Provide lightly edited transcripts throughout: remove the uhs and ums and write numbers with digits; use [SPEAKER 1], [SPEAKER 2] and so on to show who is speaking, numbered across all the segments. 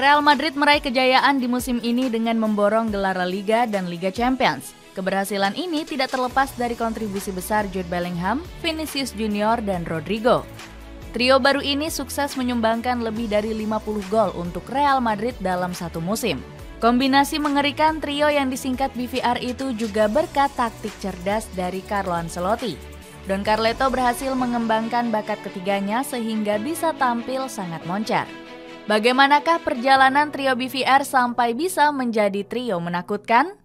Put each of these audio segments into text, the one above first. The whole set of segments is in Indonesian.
[SPEAKER 1] Real Madrid meraih kejayaan di musim ini dengan memborong gelar La Liga dan Liga Champions. Keberhasilan ini tidak terlepas dari kontribusi besar Jude Bellingham, Vinicius Junior, dan Rodrigo. Trio baru ini sukses menyumbangkan lebih dari 50 gol untuk Real Madrid dalam satu musim. Kombinasi mengerikan trio yang disingkat BVR itu juga berkat taktik cerdas dari Carlo Ancelotti. Don Carleto berhasil mengembangkan bakat ketiganya sehingga bisa tampil sangat moncer. Bagaimanakah perjalanan trio BVR sampai bisa menjadi trio menakutkan?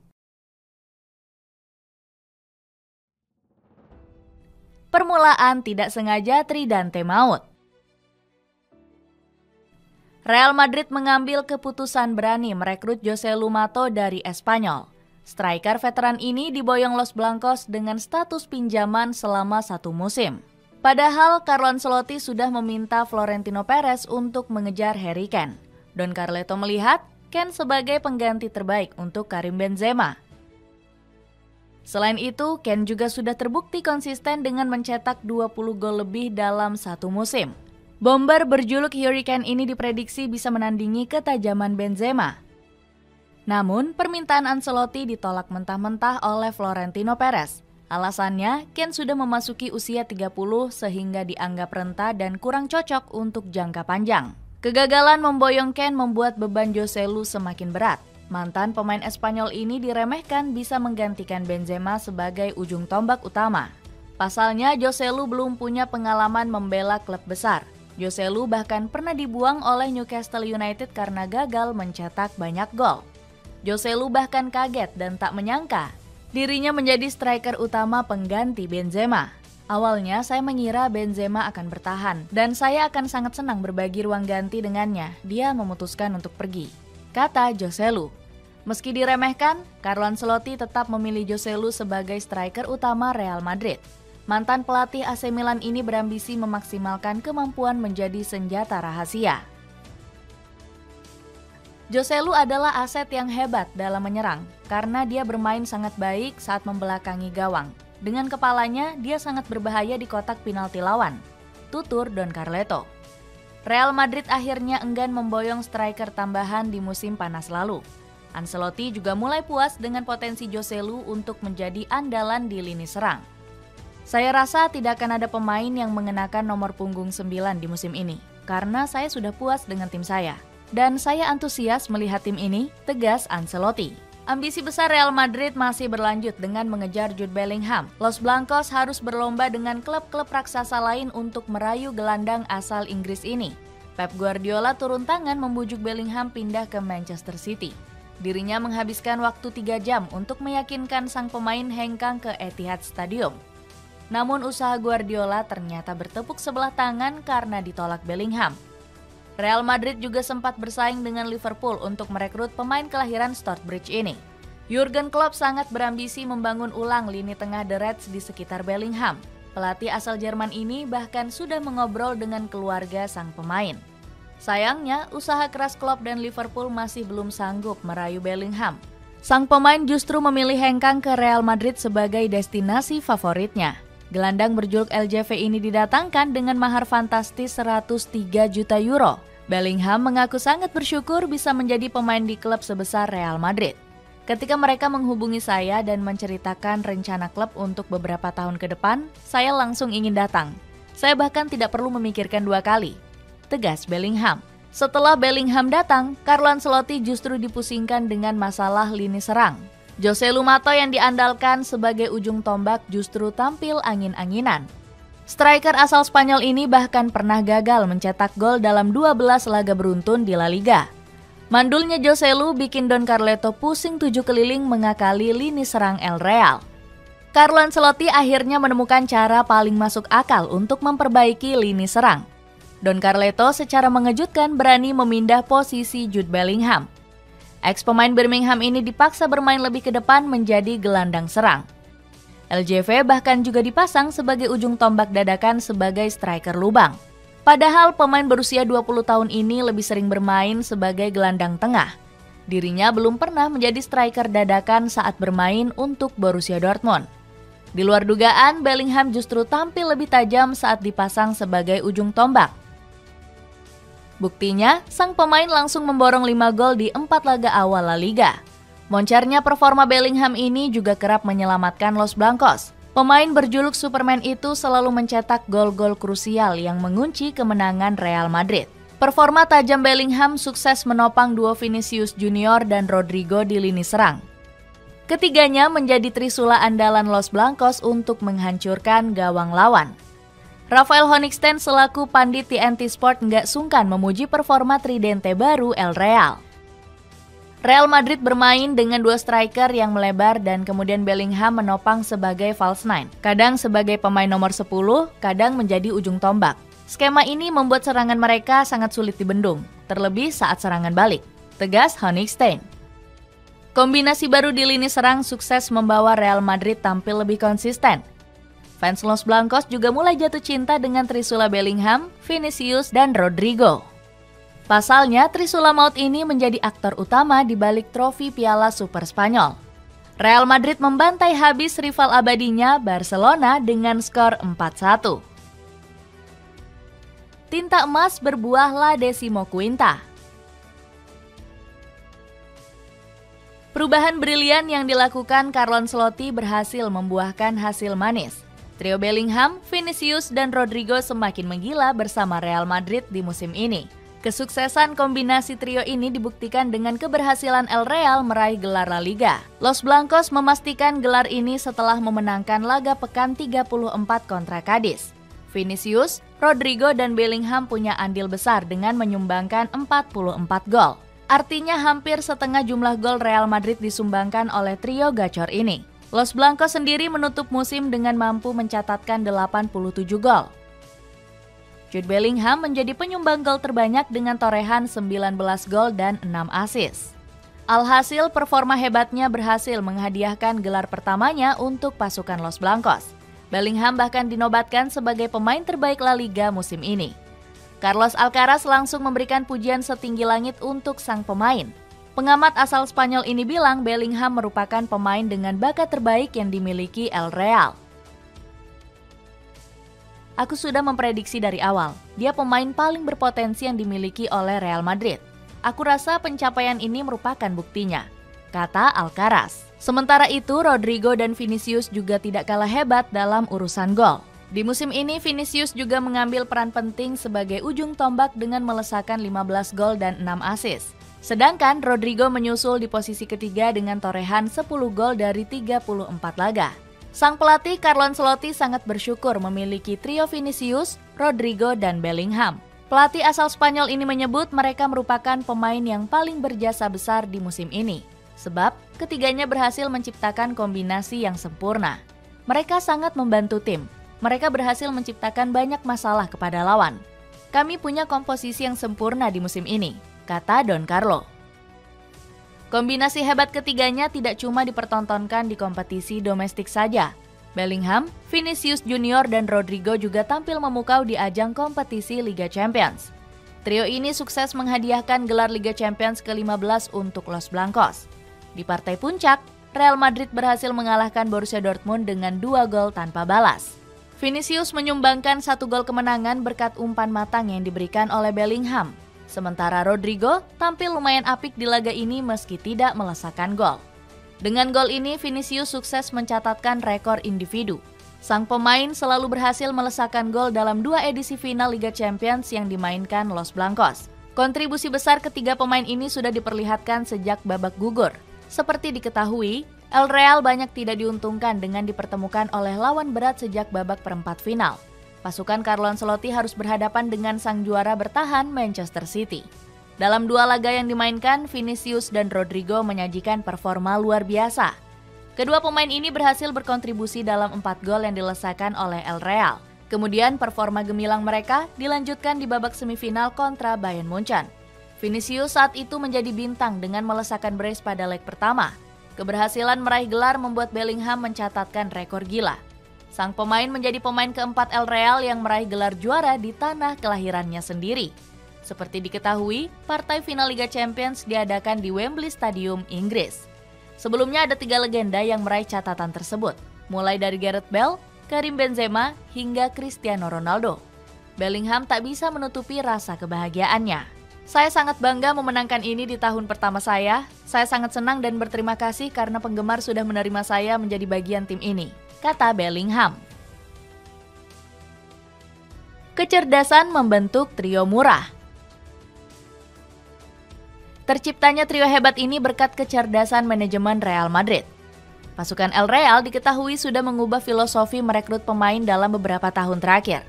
[SPEAKER 1] Permulaan tidak sengaja tridante maut. Real Madrid mengambil keputusan berani merekrut Joselu Mato dari Espanyol. Striker veteran ini diboyong Los Blancos dengan status pinjaman selama satu musim. Padahal Carlo Ancelotti sudah meminta Florentino Perez untuk mengejar Harry Kane. Don Carleto melihat Kane sebagai pengganti terbaik untuk Karim Benzema. Selain itu, Kane juga sudah terbukti konsisten dengan mencetak 20 gol lebih dalam satu musim. Bomber berjuluk Hurricane ini diprediksi bisa menandingi ketajaman Benzema. Namun, permintaan Ancelotti ditolak mentah-mentah oleh Florentino Perez. Alasannya, Kane sudah memasuki usia 30 sehingga dianggap renta dan kurang cocok untuk jangka panjang. Kegagalan memboyong Kane membuat beban Joselu semakin berat. Mantan pemain Espanyol ini diremehkan bisa menggantikan Benzema sebagai ujung tombak utama. Pasalnya, Joselu belum punya pengalaman membela klub besar. Joselu bahkan pernah dibuang oleh Newcastle United karena gagal mencetak banyak gol. Joselu bahkan kaget dan tak menyangka dirinya menjadi striker utama pengganti Benzema. Awalnya saya mengira Benzema akan bertahan dan saya akan sangat senang berbagi ruang ganti dengannya. Dia memutuskan untuk pergi, kata Joselu. Meski diremehkan, Carlo Ancelotti tetap memilih Joselu sebagai striker utama Real Madrid. Mantan pelatih AC Milan ini berambisi memaksimalkan kemampuan menjadi senjata rahasia. Joselu adalah aset yang hebat dalam menyerang karena dia bermain sangat baik saat membelakangi gawang. Dengan kepalanya, dia sangat berbahaya di kotak penalti lawan, tutur Don Carleto. Real Madrid akhirnya enggan memboyong striker tambahan di musim panas lalu. Ancelotti juga mulai puas dengan potensi Joselu untuk menjadi andalan di lini serang. Saya rasa tidak akan ada pemain yang mengenakan nomor punggung 9 di musim ini, karena saya sudah puas dengan tim saya. Dan saya antusias melihat tim ini, tegas Ancelotti. Ambisi besar Real Madrid masih berlanjut dengan mengejar Jude Bellingham. Los Blancos harus berlomba dengan klub-klub raksasa lain untuk merayu gelandang asal Inggris ini. Pep Guardiola turun tangan membujuk Bellingham pindah ke Manchester City. Dirinya menghabiskan waktu 3 jam untuk meyakinkan sang pemain hengkang ke Etihad Stadium. Namun usaha Guardiola ternyata bertepuk sebelah tangan karena ditolak Bellingham. Real Madrid juga sempat bersaing dengan Liverpool untuk merekrut pemain kelahiran Stockbridge ini. Jurgen Klopp sangat berambisi membangun ulang lini tengah The Reds di sekitar Bellingham. Pelatih asal Jerman ini bahkan sudah mengobrol dengan keluarga sang pemain. Sayangnya, usaha keras Klopp dan Liverpool masih belum sanggup merayu Bellingham. Sang pemain justru memilih hengkang ke Real Madrid sebagai destinasi favoritnya. Gelandang berjuluk LJV ini didatangkan dengan mahar fantastis 103 juta euro. Bellingham mengaku sangat bersyukur bisa menjadi pemain di klub sebesar Real Madrid. Ketika mereka menghubungi saya dan menceritakan rencana klub untuk beberapa tahun ke depan, saya langsung ingin datang. Saya bahkan tidak perlu memikirkan 2 kali, tegas Bellingham. Setelah Bellingham datang, Carlo Ancelotti justru dipusingkan dengan masalah lini serang. Joselu Mato yang diandalkan sebagai ujung tombak justru tampil angin-anginan. Striker asal Spanyol ini bahkan pernah gagal mencetak gol dalam 12 laga beruntun di La Liga. Mandulnya Joselu bikin Don Carleto pusing 7 keliling mengakali lini serang El Real. Carlo Ancelotti akhirnya menemukan cara paling masuk akal untuk memperbaiki lini serang. Don Carleto secara mengejutkan berani memindah posisi Jude Bellingham. Ex-pemain Birmingham ini dipaksa bermain lebih ke depan menjadi gelandang serang. LJV bahkan juga dipasang sebagai ujung tombak dadakan sebagai striker lubang. Padahal pemain berusia 20 tahun ini lebih sering bermain sebagai gelandang tengah. Dirinya belum pernah menjadi striker dadakan saat bermain untuk Borussia Dortmund. Di luar dugaan, Bellingham justru tampil lebih tajam saat dipasang sebagai ujung tombak. Buktinya, sang pemain langsung memborong 5 gol di 4 laga awal La Liga. Moncernya performa Bellingham ini juga kerap menyelamatkan Los Blancos. Pemain berjuluk Superman itu selalu mencetak gol-gol krusial yang mengunci kemenangan Real Madrid. Performa tajam Bellingham sukses menopang duo Vinicius Junior dan Rodrigo di lini serang. Ketiganya menjadi trisula andalan Los Blancos untuk menghancurkan gawang lawan. Rafael Honigstein selaku pandit TNT Sport nggak sungkan memuji performa tridente baru El Real. Real Madrid bermain dengan 2 striker yang melebar dan kemudian Bellingham menopang sebagai false nine. Kadang sebagai pemain nomor 10, kadang menjadi ujung tombak. Skema ini membuat serangan mereka sangat sulit dibendung, terlebih saat serangan balik, tegas Honigstein. Kombinasi baru di lini serang sukses membawa Real Madrid tampil lebih konsisten. Fans Los Blancos juga mulai jatuh cinta dengan trisula Bellingham, Vinicius, dan Rodrigo. Pasalnya, trisula maut ini menjadi aktor utama di balik trofi Piala Super Spanyol. Real Madrid membantai habis rival abadinya Barcelona dengan skor 4-1. Tinta emas berbuahlah decimoquinta. Perubahan brilian yang dilakukan Carlo Ancelotti berhasil membuahkan hasil manis. Trio Bellingham, Vinicius, dan Rodrigo semakin menggila bersama Real Madrid di musim ini. Kesuksesan kombinasi trio ini dibuktikan dengan keberhasilan El Real meraih gelar La Liga. Los Blancos memastikan gelar ini setelah memenangkan laga pekan 34 kontra Cadiz. Vinicius, Rodrigo, dan Bellingham punya andil besar dengan menyumbangkan 44 gol. Artinya hampir setengah jumlah gol Real Madrid disumbangkan oleh trio gacor ini. Los Blancos sendiri menutup musim dengan mampu mencatatkan 87 gol. Jude Bellingham menjadi penyumbang gol terbanyak dengan torehan 19 gol dan 6 assist. Alhasil performa hebatnya berhasil menghadiahkan gelar pertamanya untuk pasukan Los Blancos. Bellingham bahkan dinobatkan sebagai pemain terbaik La Liga musim ini. Carlos Alcaraz langsung memberikan pujian setinggi langit untuk sang pemain. Pengamat asal Spanyol ini bilang Bellingham merupakan pemain dengan bakat terbaik yang dimiliki El Real. Aku sudah memprediksi dari awal, dia pemain paling berpotensi yang dimiliki oleh Real Madrid. Aku rasa pencapaian ini merupakan buktinya, kata Alcaraz. Sementara itu, Rodrigo dan Vinicius juga tidak kalah hebat dalam urusan gol. Di musim ini, Vinicius juga mengambil peran penting sebagai ujung tombak dengan melesakkan 15 gol dan 6 assist. Sedangkan Rodrigo menyusul di posisi ketiga dengan torehan 10 gol dari 34 laga. Sang pelatih Carlo Ancelotti sangat bersyukur memiliki trio Vinicius, Rodrigo, dan Bellingham. Pelatih asal Spanyol ini menyebut mereka merupakan pemain yang paling berjasa besar di musim ini. Sebab ketiganya berhasil menciptakan kombinasi yang sempurna. Mereka sangat membantu tim. Mereka berhasil menciptakan banyak masalah kepada lawan. Kami punya komposisi yang sempurna di musim ini, kata Don Carlo. Kombinasi hebat ketiganya tidak cuma dipertontonkan di kompetisi domestik saja. Bellingham, Vinicius Junior, dan Rodrigo juga tampil memukau di ajang kompetisi Liga Champions. Trio ini sukses menghadiahkan gelar Liga Champions ke-15 untuk Los Blancos. Di partai puncak, Real Madrid berhasil mengalahkan Borussia Dortmund dengan 2 gol tanpa balas. Vinicius menyumbangkan 1 gol kemenangan berkat umpan matang yang diberikan oleh Bellingham. Sementara Rodrigo tampil lumayan apik di laga ini meski tidak melesakkan gol. Dengan gol ini, Vinicius sukses mencatatkan rekor individu. Sang pemain selalu berhasil melesakkan gol dalam 2 edisi final Liga Champions yang dimainkan Los Blancos. Kontribusi besar ketiga pemain ini sudah diperlihatkan sejak babak gugur. Seperti diketahui, El Real banyak tidak diuntungkan dengan dipertemukan oleh lawan berat sejak babak perempat final. Pasukan Carlo Ancelotti harus berhadapan dengan sang juara bertahan Manchester City. Dalam 2 laga yang dimainkan, Vinicius dan Rodrigo menyajikan performa luar biasa. Kedua pemain ini berhasil berkontribusi dalam 4 gol yang dilesakkan oleh El Real. Kemudian performa gemilang mereka dilanjutkan di babak semifinal kontra Bayern Munchen. Vinicius saat itu menjadi bintang dengan melesakkan brace pada leg pertama. Keberhasilan meraih gelar membuat Bellingham mencatatkan rekor gila. Sang pemain menjadi pemain keempat El Real yang meraih gelar juara di tanah kelahirannya sendiri. Seperti diketahui, partai final Liga Champions diadakan di Wembley Stadium, Inggris. Sebelumnya ada 3 legenda yang meraih catatan tersebut, mulai dari Gareth Bale, Karim Benzema, hingga Cristiano Ronaldo. Bellingham tak bisa menutupi rasa kebahagiaannya. Saya sangat bangga memenangkan ini di tahun pertama saya. Saya sangat senang dan berterima kasih karena penggemar sudah menerima saya menjadi bagian tim ini, kata Bellingham. Kecerdasan membentuk trio murah. Terciptanya trio hebat ini berkat kecerdasan manajemen Real Madrid. Pasukan El Real diketahui sudah mengubah filosofi merekrut pemain dalam beberapa tahun terakhir.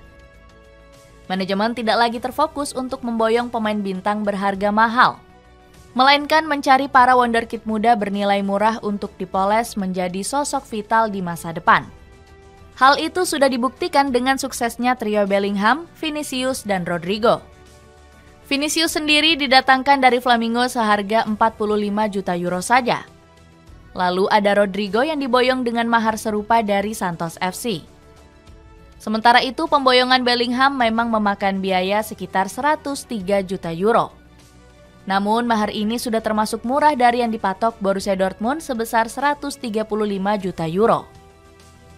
[SPEAKER 1] Manajemen tidak lagi terfokus untuk memboyong pemain bintang berharga mahal, melainkan mencari para wonderkid muda bernilai murah untuk dipoles menjadi sosok vital di masa depan. Hal itu sudah dibuktikan dengan suksesnya trio Bellingham, Vinicius, dan Rodrigo. Vinicius sendiri didatangkan dari Flamengo seharga 45 juta euro saja. Lalu ada Rodrigo yang diboyong dengan mahar serupa dari Santos FC. Sementara itu, pemboyongan Bellingham memang memakan biaya sekitar 103 juta euro. Namun, mahar ini sudah termasuk murah dari yang dipatok Borussia Dortmund sebesar 135 juta euro.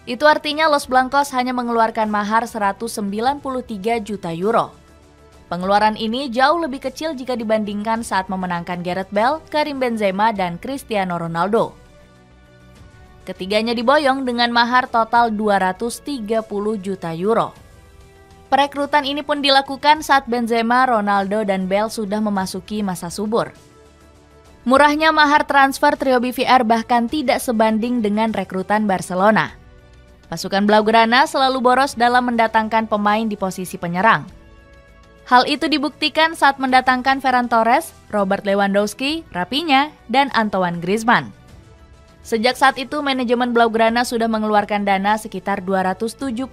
[SPEAKER 1] Itu artinya Los Blancos hanya mengeluarkan mahar 193 juta euro. Pengeluaran ini jauh lebih kecil jika dibandingkan saat memenangkan Gareth Bale, Karim Benzema, dan Cristiano Ronaldo. Ketiganya diboyong dengan mahar total 230 juta euro. Perekrutan ini pun dilakukan saat Benzema, Ronaldo, dan Bale sudah memasuki masa subur. Murahnya mahar transfer trio BVR bahkan tidak sebanding dengan rekrutan Barcelona. Pasukan Blaugrana selalu boros dalam mendatangkan pemain di posisi penyerang. Hal itu dibuktikan saat mendatangkan Ferran Torres, Robert Lewandowski, Raphinha, dan Antoine Griezmann. Sejak saat itu, manajemen Blaugrana sudah mengeluarkan dana sekitar 278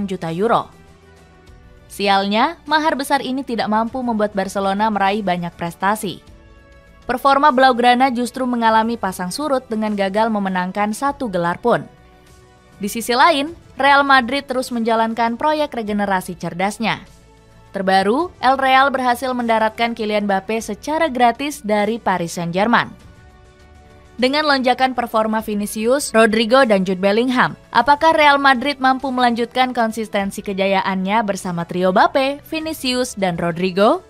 [SPEAKER 1] juta euro. Sialnya, mahar besar ini tidak mampu membuat Barcelona meraih banyak prestasi. Performa Blaugrana justru mengalami pasang surut dengan gagal memenangkan satu gelar pun. Di sisi lain, Real Madrid terus menjalankan proyek regenerasi cerdasnya. Terbaru, El Real berhasil mendaratkan Kylian Mbappe secara gratis dari Paris Saint-Germain. Dengan lonjakan performa Vinicius, Rodrigo, dan Jude Bellingham, apakah Real Madrid mampu melanjutkan konsistensi kejayaannya bersama trio Mbappe, Vinicius, dan Rodrigo?